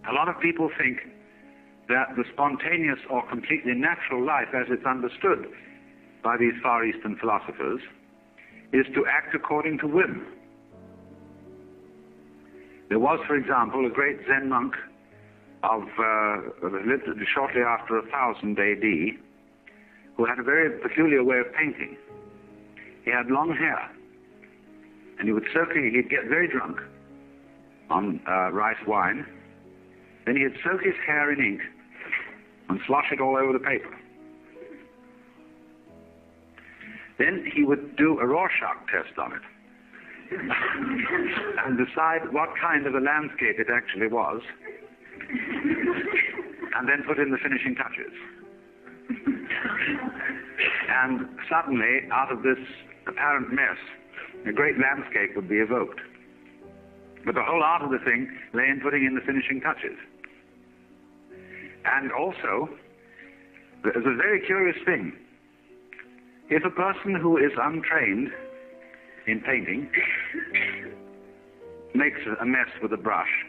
A lot of people think that the spontaneous or completely natural life as it's understood by these Far Eastern philosophers is to act according to whim. There was, for example, a great Zen monk lived shortly after 1000 AD, who had a very peculiar way of painting. He had long hair, and he'd get very drunk on rice wine. Then he'd soak his hair in ink and slosh it all over the paper. Then he would do a Rorschach test on it and decide what kind of a landscape it actually was, and then put in the finishing touches. And suddenly, out of this apparent mess, a great landscape would be evoked. But the whole art of the thing lay in putting in the finishing touches. And also, there's a very curious thing. If a person who is untrained in painting makes a mess with a brush,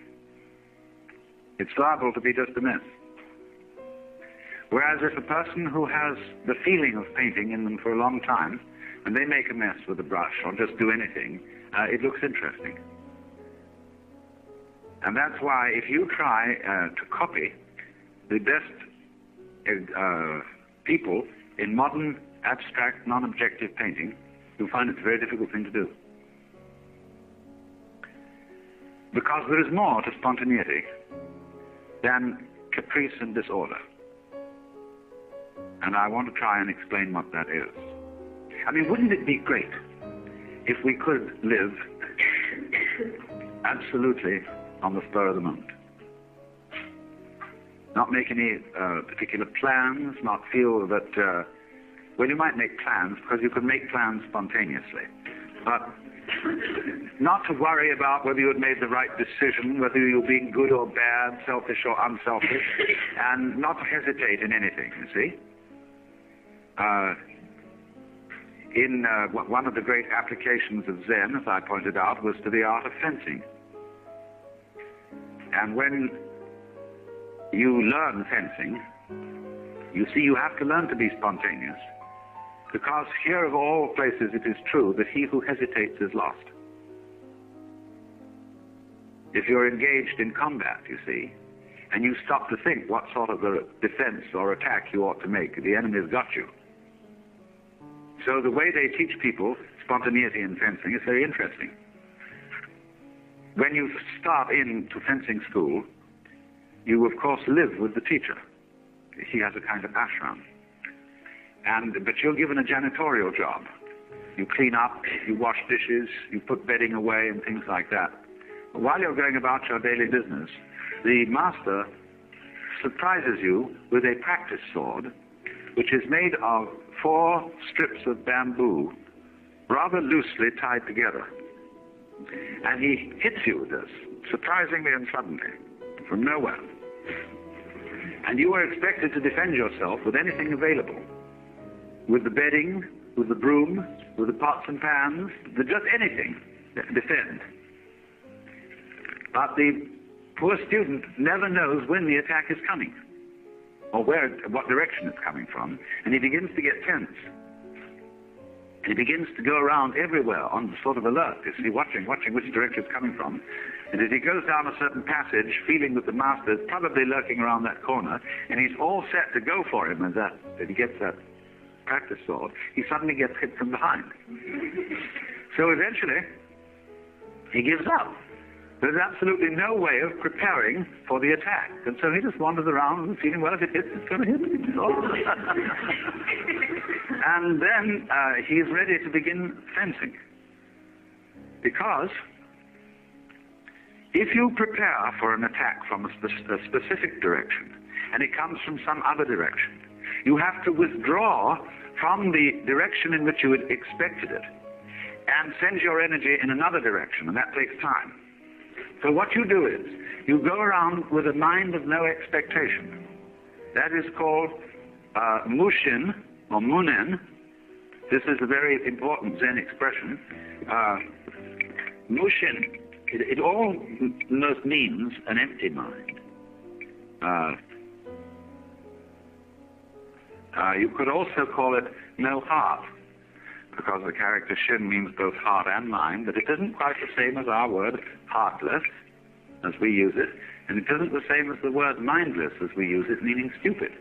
it's liable to be just a mess. Whereas if a person who has the feeling of painting in them for a long time, and they make a mess with a brush or just do anything, it looks interesting. And that's why if you try to copy the best people in modern abstract, non-objective painting, you'll find it's a very difficult thing to do. Because there is more to spontaneity than caprice and disorder. And I want to try and explain what that is. I mean, wouldn't it be great if we could live absolutely on the spur of the moment? Not make any particular plans, not feel that, well, you might make plans because you could make plans spontaneously, but not to worry about whether you had made the right decision, whether you were being good or bad, selfish or unselfish, and not to hesitate in anything, you see. One of the great applications of Zen, as I pointed out, was to the art of fencing. And when you learn fencing, you see you have to learn to be spontaneous, because here of all places it is true that he who hesitates is lost. If you're engaged in combat, you see, and you stop to think what sort of a defense or attack you ought to make, the enemy's got you. So the way they teach people spontaneity in fencing is very interesting. When you start into fencing school, you of course live with the teacher. He has a kind of ashram. But you're given a janitorial job. You clean up, you wash dishes, you put bedding away and things like that. But while you're going about your daily business, the master surprises you with a practice sword, which is made of 4 strips of bamboo, rather loosely tied together. And he hits you with this, surprisingly and suddenly, from nowhere. And you are expected to defend yourself with anything available. With the bedding, with the broom, with the pots and pans, with just anything, defend. But the poor student never knows when the attack is coming, or what direction it's coming from, and he begins to get tense. And he begins to go around everywhere on sort of alert, you see, watching which direction it's coming from. And as he goes down a certain passage, feeling that the master is probably lurking around that corner, and he's all set to go for him, and that he gets that practice sword, he suddenly gets hit from behind. So eventually, he gives up. There's absolutely no way of preparing for the attack. And so he just wanders around feeling, well, if it hits, it's going to hit me. And then he's ready to begin fencing. Because if you prepare for an attack from a specific direction, and it comes from some other direction, you have to withdraw from the direction in which you had expected it, and send your energy in another direction, and that takes time. So what you do is, you go around with a mind of no expectation. That is called mushin, or munen. This is a very important Zen expression. Mushin, it almost means an empty mind. You could also call it no heart, because the character Shin means both heart and mind, but it isn't quite the same as our word heartless, as we use it, and it isn't the same as the word mindless as we use it, meaning stupid.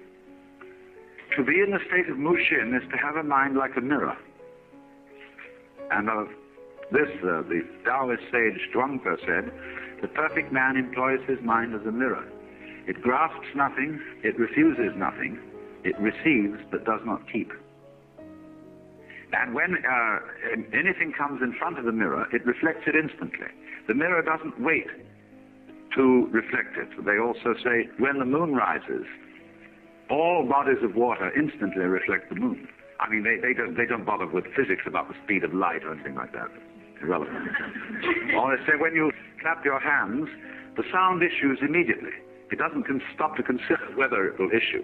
To be in the state of Mushin is to have a mind like a mirror. And of this, the Taoist sage Zhuangzi said, the perfect man employs his mind as a mirror. It grasps nothing, it refuses nothing, it receives but does not keep. And when anything comes in front of the mirror, it reflects it instantly. The mirror doesn't wait to reflect it. They also say, when the moon rises, all bodies of water instantly reflect the moon. I mean, they don't bother with physics about the speed of light or anything like that. It's irrelevant. Or they say, when you clap your hands, the sound issues immediately. It doesn't stop to consider whether it will issue.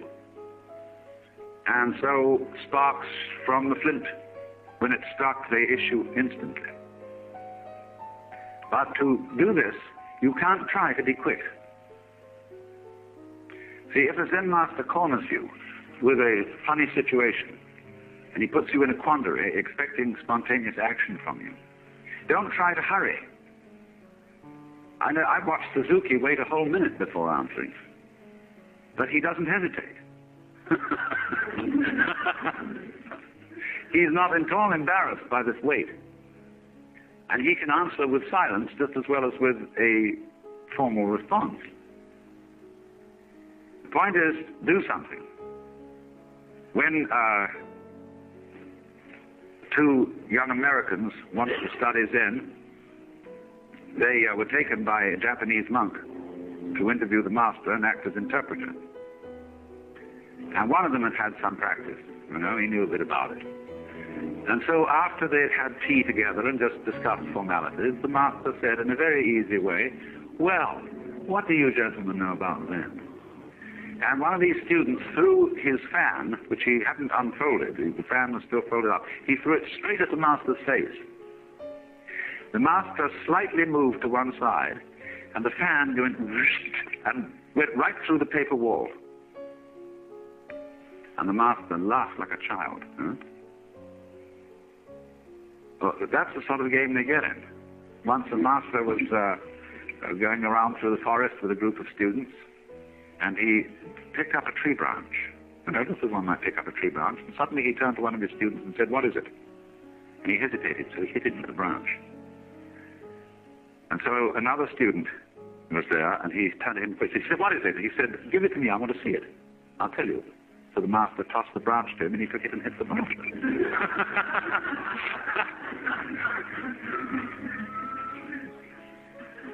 And so sparks from the flint, when it's struck, they issue instantly. But to do this, you can't try to be quick. See, if a Zen master corners you with a funny situation, and he puts you in a quandary, expecting spontaneous action from you, don't try to hurry. I know I've watched Suzuki wait a whole minute before answering, but he doesn't hesitate. He's not at all embarrassed by this wait. And he can answer with silence just as well as with a formal response. The point is, do something. When two young Americans wanted to study Zen, they were taken by a Japanese monk to interview the master and act as interpreter. And one of them had some practice. You know, he knew a bit about it. And so after they'd had tea together and just discussed formalities, the master said in a very easy way, well, what do you gentlemen know about Zen? And one of these students threw his fan, which he hadn't unfolded, the fan was still folded up, he threw it straight at the master's face. The master slightly moved to one side, and the fan went and went right through the paper wall. And the master laughed like a child. Well, that's the sort of game they get in. Once the master was going around through the forest with a group of students, and he picked up a tree branch. You notice that one might pick up a tree branch, and suddenly he turned to one of his students and said, what is it? And he hesitated, so he hit it with the branch. And so another student was there, and he turned to him quickly. He said, what is it? He said, give it to me, I want to see it. I'll tell you. So the master tossed the branch to him, and he took it and hit the branch.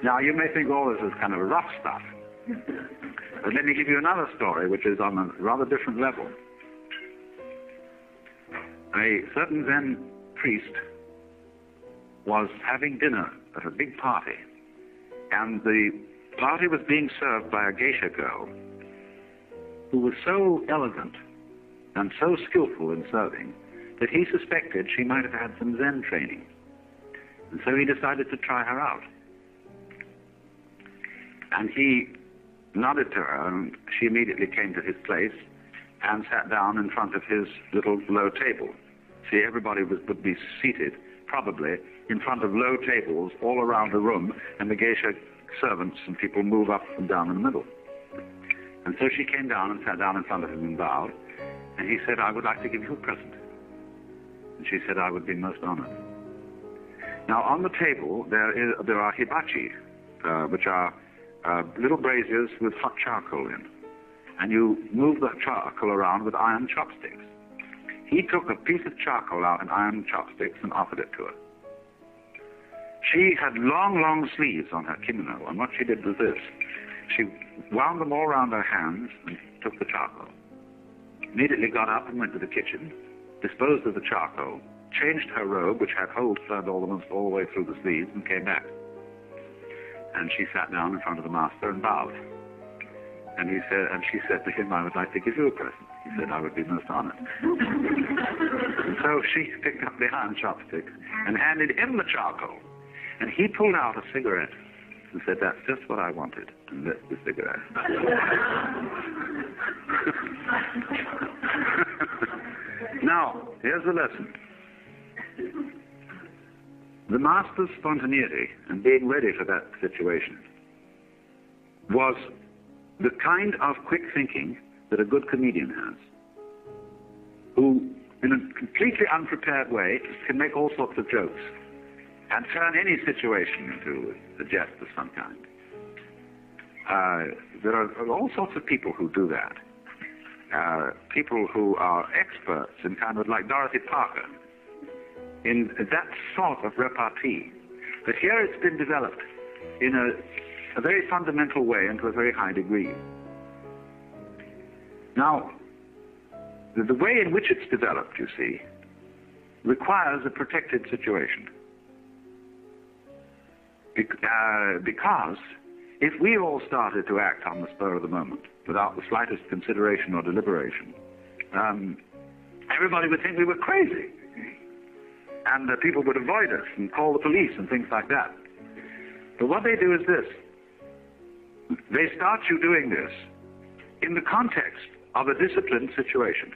Now, you may think all this is kind of rough stuff. But let me give you another story, which is on a rather different level. A certain Zen priest was having dinner at a big party, and the party was being served by a geisha girl who was so elegant and so skillful in serving that he suspected she might have had some Zen training. And so he decided to try her out. And he nodded to her, and she immediately came to his place and sat down in front of his little low table. See, everybody would be seated, probably, in front of low tables all around the room, and the geisha servants and people move up and down in the middle. And so she came down and sat down in front of him and bowed, and he said, I would like to give you a present. And she said, I would be most honored. Now, on the table, there are hibachi, which are little braziers with hot charcoal in. And you move the charcoal around with iron chopsticks. He took a piece of charcoal out in iron chopsticks and offered it to her. She had long, long sleeves on her kimono, and what she did was this. She wound them all around her hands and took the charcoal. Immediately got up and went to the kitchen, disposed of the charcoal, changed her robe, which had holes turned almost all the way through the sleeves, and came back. And she sat down in front of the master and bowed. And she said to him, I would like to give you a present. He said, I would be most honored. And so she picked up the iron chopstick and handed him the charcoal. And he pulled out a cigarette and said, "That's just what I wanted," and lit the cigarette. Now, here's the lesson. The master's spontaneity and being ready for that situation was the kind of quick thinking that a good comedian has, who, in a completely unprepared way, can make all sorts of jokes and turn any situation into a jest of some kind. There are all sorts of people who do that. People who are experts in kind of like Dorothy Parker, in that sort of repartee. But here it's been developed in a very fundamental way and to a very high degree. Now, the way in which it's developed, you see, requires a protected situation. Because if we all started to act on the spur of the moment, without the slightest consideration or deliberation, everybody would think we were crazy. And people would avoid us and call the police and things like that. But what they do is this. They start you doing this in the context of a disciplined situation,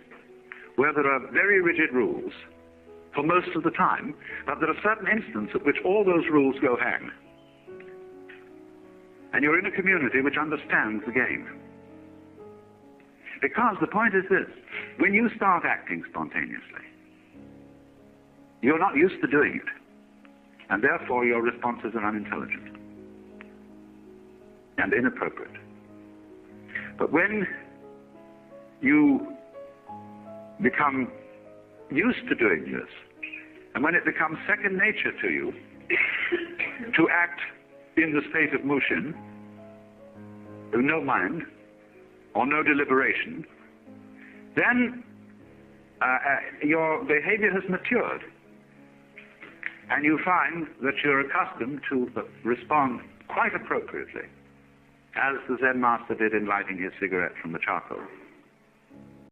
where there are very rigid rules for most of the time, but there are certain instances at which all those rules go hang. And you're in a community which understands the game. Because the point is this: when you start acting spontaneously, you're not used to doing it, and therefore your responses are unintelligent and inappropriate. But when you become used to doing this, and when it becomes second nature to you to act in the state of motion, with no mind or no deliberation, then your behavior has matured, and you find that you're accustomed to respond quite appropriately, as the Zen master did in lighting his cigarette from the charcoal.